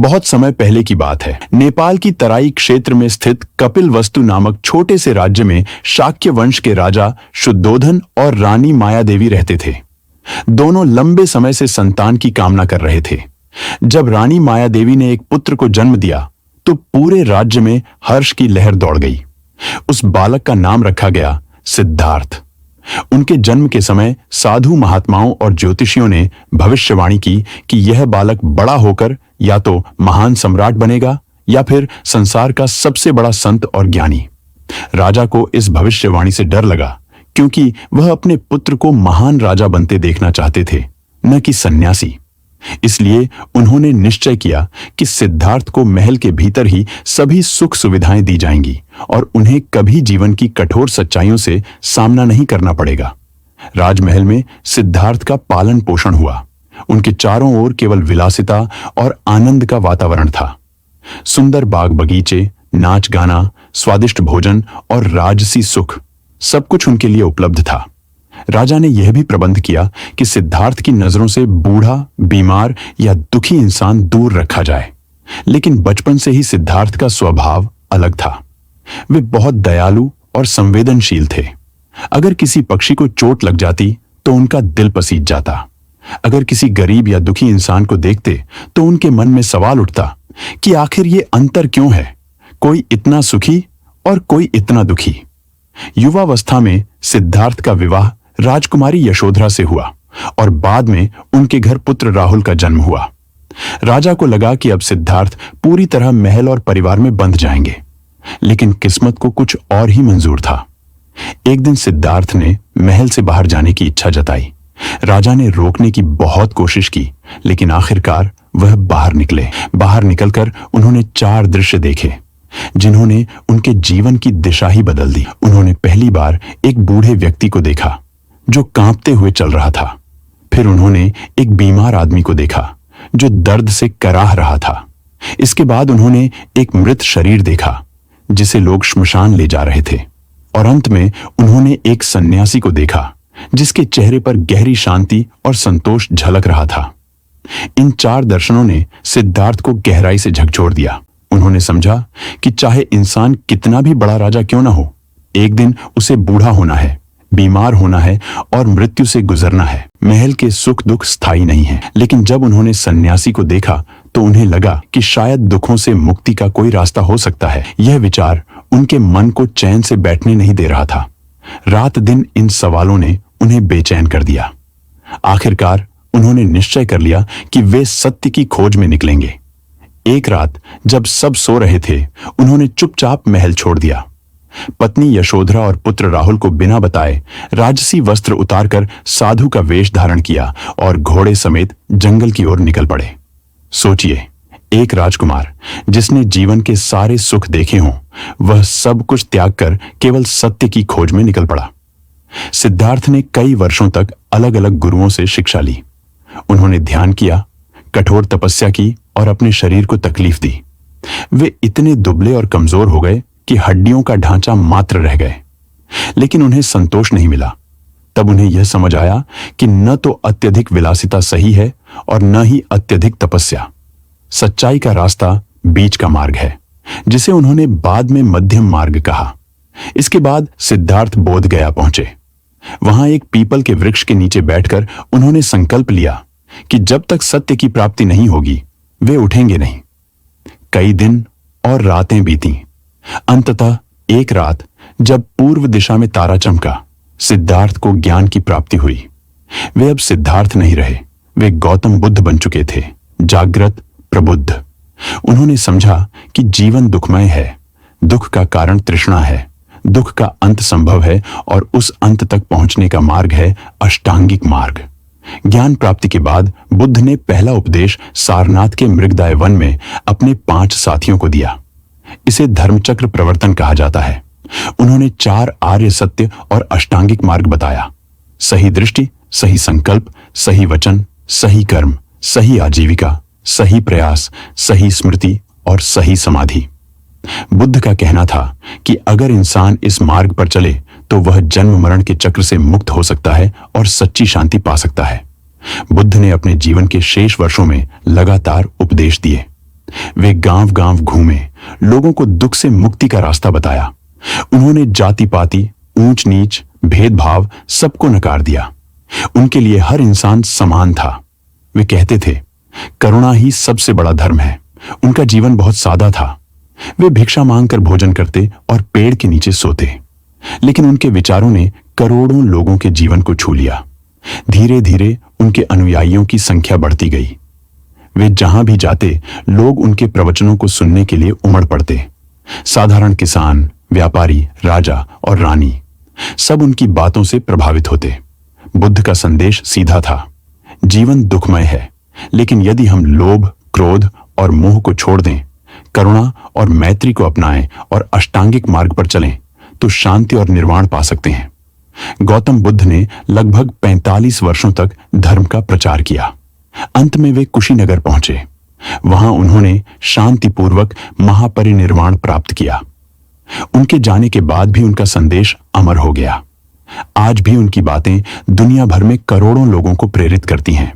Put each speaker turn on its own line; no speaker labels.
बहुत समय पहले की बात है। नेपाल की तराई क्षेत्र में स्थित कपिलवस्तु नामक छोटे से राज्य में शाक्य वंश के राजा शुद्धोधन और रानी मायादेवी रहते थे। दोनों लंबे समय से संतान की कामना कर रहे थे। जब रानी मायादेवी ने एक पुत्र को जन्म दिया तो पूरे राज्य में हर्ष की लहर दौड़ गई। उस बालक का नाम रखा गया सिद्धार्थ। उनके जन्म के समय साधु महात्माओं और ज्योतिषियों ने भविष्यवाणी की कि यह बालक बड़ा होकर या तो महान सम्राट बनेगा या फिर संसार का सबसे बड़ा संत और ज्ञानी। राजा को इस भविष्यवाणी से डर लगा, क्योंकि वह अपने पुत्र को महान राजा बनते देखना चाहते थे, न कि सन्यासी। इसलिए उन्होंने निश्चय किया कि सिद्धार्थ को महल के भीतर ही सभी सुख सुविधाएं दी जाएंगी और उन्हें कभी जीवन की कठोर सच्चाइयों से सामना नहीं करना पड़ेगा। राजमहल में सिद्धार्थ का पालन पोषण हुआ। उनके चारों ओर केवल विलासिता और आनंद का वातावरण था। सुंदर बाग बगीचे, नाच गाना, स्वादिष्ट भोजन और राजसी सुख, सब कुछ उनके लिए उपलब्ध था। राजा ने यह भी प्रबंध किया कि सिद्धार्थ की नजरों से बूढ़ा, बीमार या दुखी इंसान दूर रखा जाए। लेकिन बचपन से ही सिद्धार्थ का स्वभाव अलग था। वे बहुत दयालु और संवेदनशील थे। अगर किसी पक्षी को चोट लग जाती तो उनका दिल पसीज जाता। अगर किसी गरीब या दुखी इंसान को देखते तो उनके मन में सवाल उठता कि आखिर ये अंतर क्यों है, कोई इतना सुखी और कोई इतना दुखी। युवावस्था में सिद्धार्थ का विवाह राजकुमारी यशोधरा से हुआ और बाद में उनके घर पुत्र राहुल का जन्म हुआ। राजा को लगा कि अब सिद्धार्थ पूरी तरह महल और परिवार में बंध जाएंगे, लेकिन किस्मत को कुछ और ही मंजूर था। एक दिन सिद्धार्थ ने महल से बाहर जाने की इच्छा जताई। राजा ने रोकने की बहुत कोशिश की, लेकिन आखिरकार वह बाहर निकले। बाहर निकलकर उन्होंने 4 दृश्य देखे जिन्होंने उनके जीवन की दिशा ही बदल दी। उन्होंने पहली बार एक बूढ़े व्यक्ति को देखा जो कांपते हुए चल रहा था। फिर उन्होंने एक बीमार आदमी को देखा जो दर्द से कराह रहा था। इसके बाद उन्होंने एक मृत शरीर देखा जिसे लोग श्मशान ले जा रहे थे। और अंत में उन्होंने एक सन्यासी को देखा जिसके चेहरे पर गहरी शांति और संतोष झलक रहा था। इन 4 दर्शनों ने सिद्धार्थ को गहराई से झकझोर दिया। उन्होंने समझा कि चाहे इंसान कितना भी बड़ा राजा क्यों ना हो, एक दिन उसे बूढ़ा होना है, बीमार होना है और मृत्यु से गुजरना है। महल के सुख दुख स्थायी नहीं है। लेकिन जब उन्होंने सन्यासी को देखा तो उन्हें लगा कि शायद दुखों से मुक्ति का कोई रास्ता हो सकता है। यह विचार उनके मन को चैन से बैठने नहीं दे रहा था। रात दिन इन सवालों ने उन्हें बेचैन कर दिया। आखिरकार उन्होंने निश्चय कर लिया कि वे सत्य की खोज में निकलेंगे। एक रात जब सब सो रहे थे, उन्होंने चुपचाप महल छोड़ दिया। पत्नी यशोधरा और पुत्र राहुल को बिना बताए राजसी वस्त्र उतारकर साधु का वेश धारण किया और घोड़े समेत जंगल की ओर निकल पड़े। सोचिए, एक राजकुमार जिसने जीवन के सारे सुख देखे हों, वह सब कुछ त्याग कर केवल सत्य की खोज में निकल पड़ा। सिद्धार्थ ने कई वर्षों तक अलग अलग गुरुओं से शिक्षा ली। उन्होंने ध्यान किया, कठोर तपस्या की और अपने शरीर को तकलीफ दी। वे इतने दुबले और कमजोर हो गए कि हड्डियों का ढांचा मात्र रह गए। लेकिन उन्हें संतोष नहीं मिला। तब उन्हें यह समझ आया कि न तो अत्यधिक विलासिता सही है और न ही अत्यधिक तपस्या। सच्चाई का रास्ता बीच का मार्ग है, जिसे उन्होंने बाद में मध्यम मार्ग कहा। इसके बाद सिद्धार्थ बोध गया पहुंचे। वहां एक पीपल के वृक्ष के नीचे बैठकर उन्होंने संकल्प लिया कि जब तक सत्य की प्राप्ति नहीं होगी, वे उठेंगे नहीं। कई दिन और रातें बीती। अंततः एक रात जब पूर्व दिशा में तारा चमका, सिद्धार्थ को ज्ञान की प्राप्ति हुई। वे अब सिद्धार्थ नहीं रहे, वे गौतम बुद्ध बन चुके थे, जागृत, प्रबुद्ध। उन्होंने समझा कि जीवन दुखमय है, दुख का कारण तृष्णा है, दुख का अंत संभव है और उस अंत तक पहुंचने का मार्ग है अष्टांगिक मार्ग। ज्ञान प्राप्ति के बाद बुद्ध ने पहला उपदेश सारनाथ के मृगदाय वन में अपने 5 साथियों को दिया। इसे धर्मचक्र प्रवर्तन कहा जाता है। उन्होंने 4 आर्य सत्य और अष्टांगिक मार्ग बताया: सही दृष्टि, सही संकल्प, सही वचन, सही कर्म, सही आजीविका, सही प्रयास, सही स्मृति और सही समाधि। बुद्ध का कहना था कि अगर इंसान इस मार्ग पर चले तो वह जन्म मरण के चक्र से मुक्त हो सकता है और सच्ची शांति पा सकता है। बुद्ध ने अपने जीवन के शेष वर्षों में लगातार उपदेश दिए। वे गांव-गांव घूमे, लोगों को दुख से मुक्ति का रास्ता बताया। उन्होंने जाति-पाति, ऊंच-नीच, भेदभाव सबको नकार दिया। उनके लिए हर इंसान समान था। वे कहते थे, करुणा ही सबसे बड़ा धर्म है। उनका जीवन बहुत सादा था। वे भिक्षा मांगकर भोजन करते और पेड़ के नीचे सोते, लेकिन उनके विचारों ने करोड़ों लोगों के जीवन को छू लिया। धीरे धीरे उनके अनुयायियों की संख्या बढ़ती गई। वे जहां भी जाते, लोग उनके प्रवचनों को सुनने के लिए उमड़ पड़ते। साधारण किसान, व्यापारी, राजा और रानी सब उनकी बातों से प्रभावित होते। बुद्ध का संदेश सीधा था, जीवन दुखमय है, लेकिन यदि हम लोभ, क्रोध और मोह को छोड़ दें, करुणा और मैत्री को अपनाएं और अष्टांगिक मार्ग पर चलें, तो शांति और निर्वाण पा सकते हैं। गौतम बुद्ध ने लगभग 45 वर्षों तक धर्म का प्रचार किया। अंत में वे कुशीनगर पहुंचे। वहां उन्होंने शांतिपूर्वक महापरिनिर्वाण प्राप्त किया। उनके जाने के बाद भी उनका संदेश अमर हो गया। आज भी उनकी बातें दुनिया भर में करोड़ों लोगों को प्रेरित करती हैं।